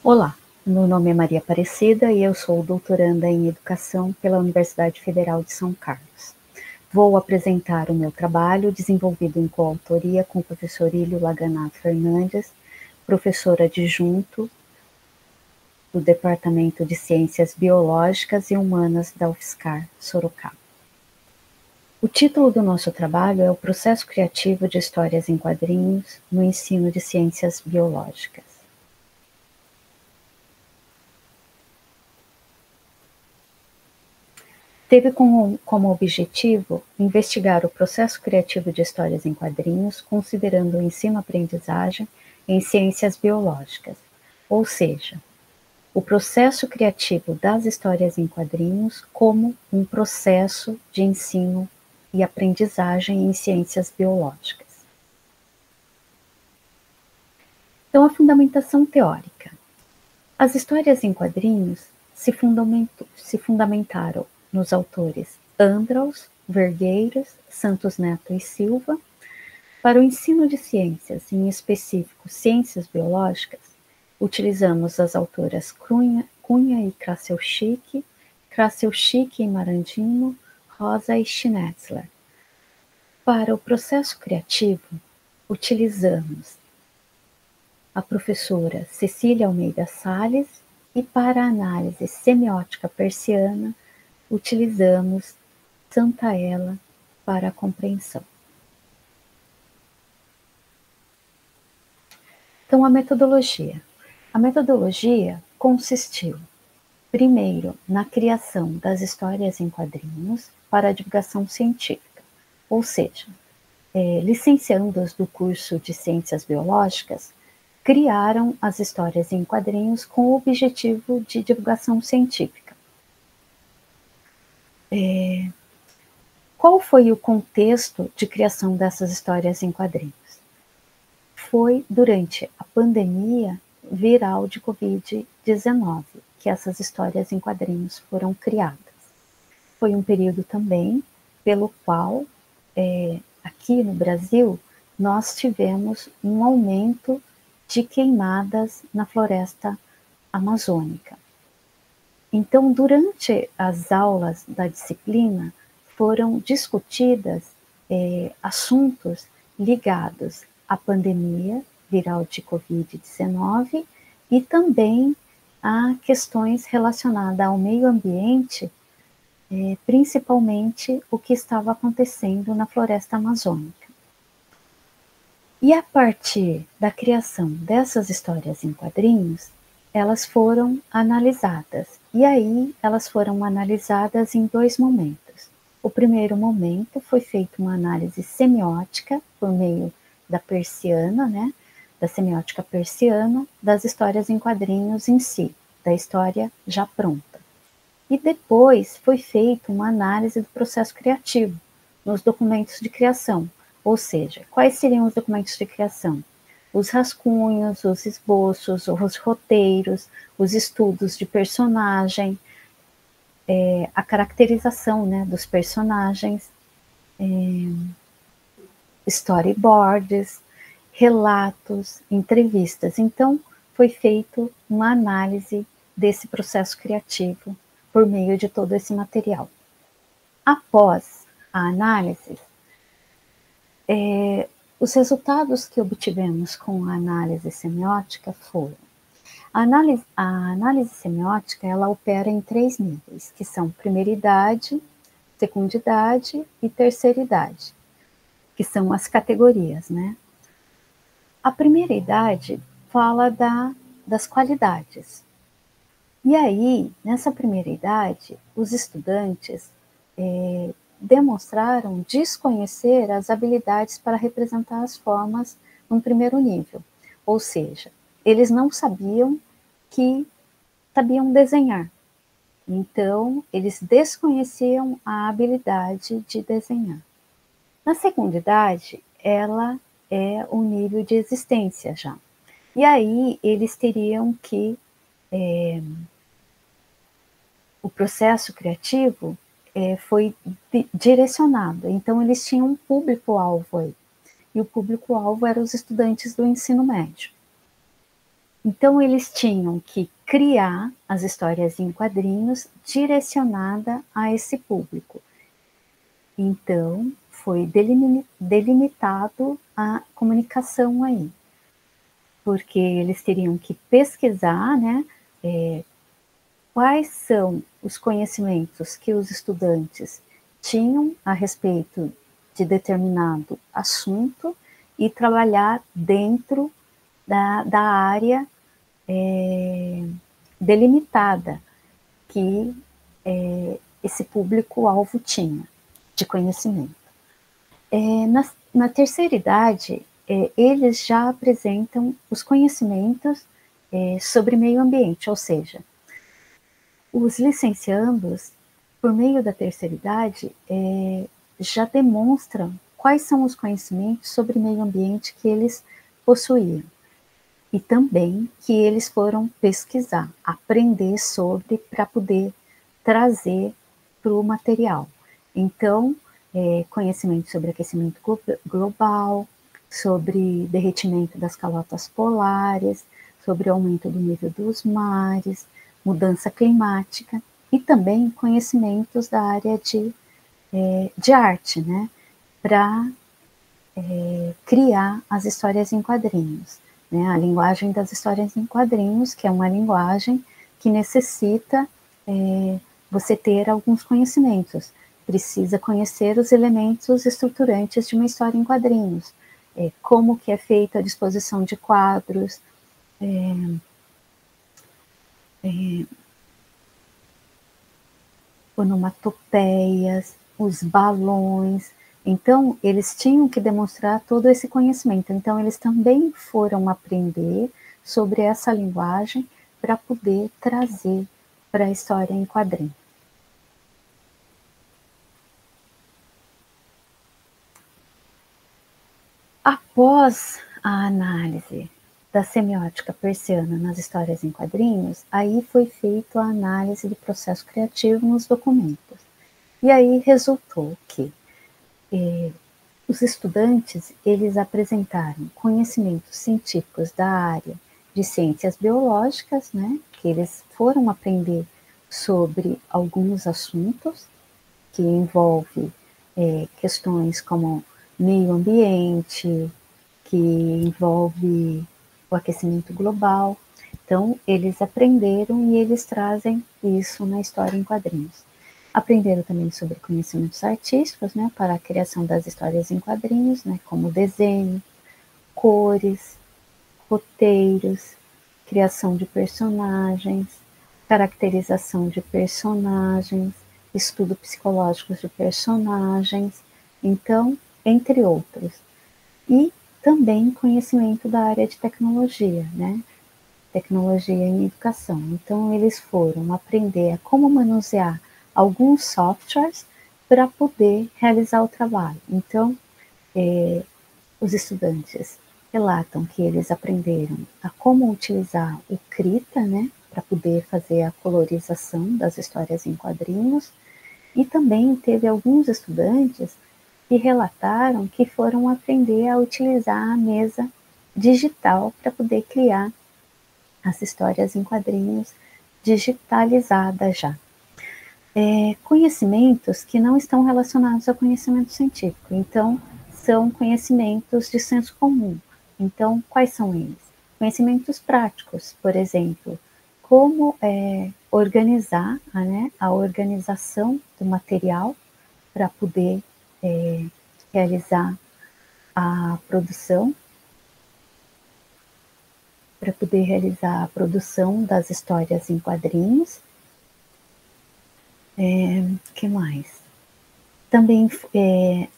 Olá, meu nome é Maria Aparecida e eu sou doutoranda em Educação pela Universidade Federal de São Carlos. Vou apresentar o meu trabalho, desenvolvido em coautoria com o professor Ilio Laganato Fernandes, professor adjunto do Departamento de Ciências Biológicas e Humanas da UFSCar, Sorocaba. O título do nosso trabalho é o Processo Criativo de Histórias em Quadrinhos no Ensino de Ciências Biológicas. Teve como objetivo investigar o processo criativo de histórias em quadrinhos, considerando o ensino-aprendizagem em ciências biológicas, ou seja, o processo criativo das histórias em quadrinhos como um processo de ensino e aprendizagem em ciências biológicas. Então, a fundamentação teórica. As histórias em quadrinhos se fundamentaram nos autores Andraus, Vergueiros, Santos Neto e Silva. Para o ensino de ciências, em específico ciências biológicas, utilizamos as autoras Cunha e Krasielczyk e Marandino, Rosa e Schnetzler. Para o processo criativo, utilizamos a professora Cecília Almeida Salles, e para a análise semiótica persiana, utilizamos Santaella para a compreensão. Então, a metodologia. A metodologia consistiu, primeiro, na criação das histórias em quadrinhos para a divulgação científica, ou seja, licenciandos do curso de Ciências Biológicas criaram as histórias em quadrinhos com o objetivo de divulgação científica. Qual foi o contexto de criação dessas histórias em quadrinhos? Foi durante a pandemia viral de Covid-19 que essas histórias em quadrinhos foram criadas. Foi um período também pelo qual, aqui no Brasil, nós tivemos um aumento de queimadas na floresta amazônica. Então, durante as aulas da disciplina, foram discutidas assuntos ligados à pandemia viral de Covid-19 e também a questões relacionadas ao meio ambiente, principalmente o que estava acontecendo na floresta amazônica. E a partir da criação dessas histórias em quadrinhos, elas foram analisadas. E aí elas foram analisadas em dois momentos. O primeiro momento foi feita uma análise semiótica por meio da persiana, né, da semiótica persiana, das histórias em quadrinhos em si, da história já pronta. E depois foi feita uma análise do processo criativo nos documentos de criação. Ou seja, quais seriam os documentos de criação? Os rascunhos, os esboços, os roteiros, os estudos de personagem, a caracterização, né, dos personagens, storyboards, relatos, entrevistas. Então, foi feita uma análise desse processo criativo por meio de todo esse material. Após a análise, os resultados que obtivemos com a análise semiótica foram: a análise semiótica, ela opera em 3 níveis, que são primeira idade, segunda idade e terceira idade, que são as categorias, né? A primeira idade fala das qualidades. E aí, nessa primeira idade, os estudantes demonstraram desconhecer as habilidades para representar as formas no primeiro nível. Ou seja, eles não sabiam que sabiam desenhar. Então, eles desconheciam a habilidade de desenhar. Na segunda idade, ela é o nível de existência já. E aí, eles teriam que... o processo criativo foi direcionado. Então, eles tinham um público-alvo aí. E o público-alvo eram os estudantes do ensino médio. Então, eles tinham que criar as histórias em quadrinhos direcionada a esse público. Então, foi delimitado a comunicação aí, porque eles teriam que pesquisar, né, quais são os conhecimentos que os estudantes tinham a respeito de determinado assunto e trabalhar dentro da área delimitada que esse público-alvo tinha de conhecimento. Na terceira idade, eles já apresentam os conhecimentos sobre meio ambiente, ou seja, os licenciandos, por meio da terceira idade, já demonstram quais são os conhecimentos sobre meio ambiente que eles possuíam. E também que eles foram pesquisar, aprender sobre, para poder trazer para o material. Então, conhecimento sobre aquecimento global, sobre derretimento das calotas polares, sobre o aumento do nível dos mares, mudança climática, e também conhecimentos da área de arte, né, para criar as histórias em quadrinhos. Né, a linguagem das histórias em quadrinhos, que é uma linguagem que necessita você ter alguns conhecimentos. Precisa conhecer os elementos estruturantes de uma história em quadrinhos, como que é feita a disposição de quadros, onomatopeias, os balões. Então, eles tinham que demonstrar todo esse conhecimento. Então, eles também foram aprender sobre essa linguagem para poder trazer para a história em quadrinhos. Após a análise da semiótica persiana nas histórias em quadrinhos, aí foi feita a análise do processo criativo nos documentos. E aí resultou que os estudantes, eles apresentaram conhecimentos científicos da área de ciências biológicas, né, que eles foram aprender sobre alguns assuntos que envolvem questões como meio ambiente, que envolve o aquecimento global. Então, eles aprenderam e eles trazem isso na história em quadrinhos. Aprenderam também sobre conhecimentos artísticos, né, para a criação das histórias em quadrinhos, né, como desenho, cores, roteiros, criação de personagens, caracterização de personagens, estudo psicológico de personagens, então, entre outros. E também conhecimento da área de tecnologia, né? Tecnologia em educação. Então, eles foram aprender a como manusear alguns softwares para poder realizar o trabalho. Então, os estudantes relatam que eles aprenderam a como utilizar o Krita, né, para poder fazer a colorização das histórias em quadrinhos, e também teve alguns estudantes que relataram que foram aprender a utilizar a mesa digital para poder criar as histórias em quadrinhos digitalizadas já. Conhecimentos que não estão relacionados ao conhecimento científico, então são conhecimentos de senso comum. Então, quais são eles? Conhecimentos práticos, por exemplo, como organizar, né, a organização do material para poder realizar a produção, das histórias em quadrinhos. Que mais? Também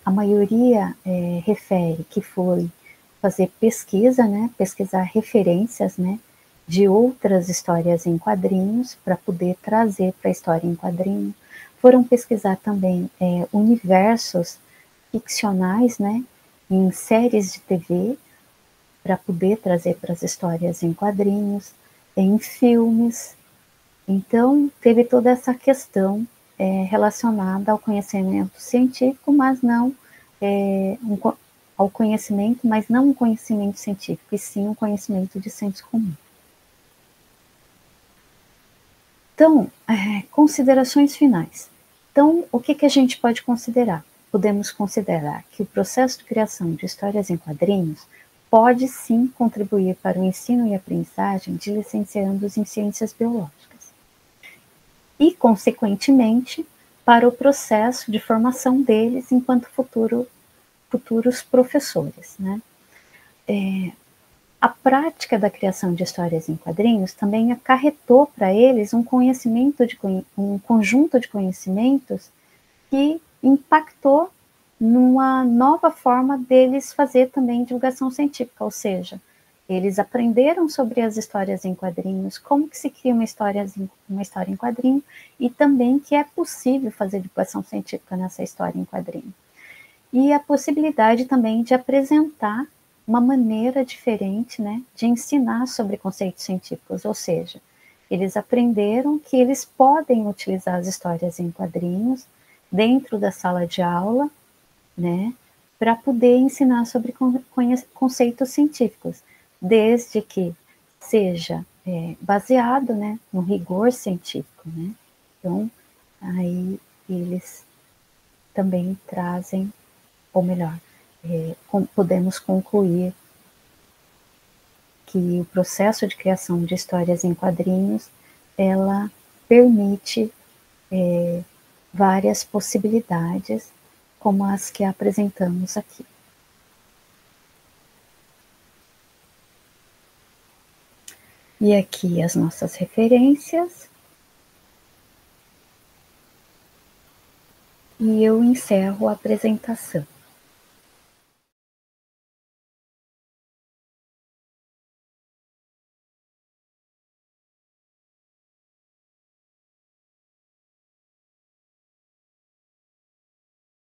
a maioria refere que foi fazer pesquisa, né, pesquisar referências, né, de outras histórias em quadrinhos para poder trazer para a história em quadrinho. Foram pesquisar também universos ficcionais, né, em séries de TV para poder trazer para as histórias em quadrinhos, em filmes. Então, teve toda essa questão relacionada ao conhecimento científico, mas não ao conhecimento, mas não um conhecimento científico, e sim um conhecimento de senso comum. Então, considerações finais. Então, o que a gente pode considerar? Podemos considerar que o processo de criação de histórias em quadrinhos pode sim contribuir para o ensino e aprendizagem de licenciandos em ciências biológicas. E, consequentemente, para o processo de formação deles enquanto futuros professores, né? A prática da criação de histórias em quadrinhos também acarretou para eles um conjunto de conhecimentos que impactou numa nova forma deles fazer também divulgação científica, ou seja, eles aprenderam sobre as histórias em quadrinhos, como que se cria uma história em quadrinho, e também que é possível fazer divulgação científica nessa história em quadrinho. E a possibilidade também de apresentar uma maneira diferente, né, de ensinar sobre conceitos científicos, ou seja, eles aprenderam que eles podem utilizar as histórias em quadrinhos dentro da sala de aula, né, para poder ensinar sobre conceitos científicos, desde que seja baseado, né, no rigor científico, né. Então, aí eles também trazem, ou melhor, podemos concluir que o processo de criação de histórias em quadrinhos, ela permite várias possibilidades, como as que apresentamos aqui. E aqui as nossas referências. E eu encerro a apresentação.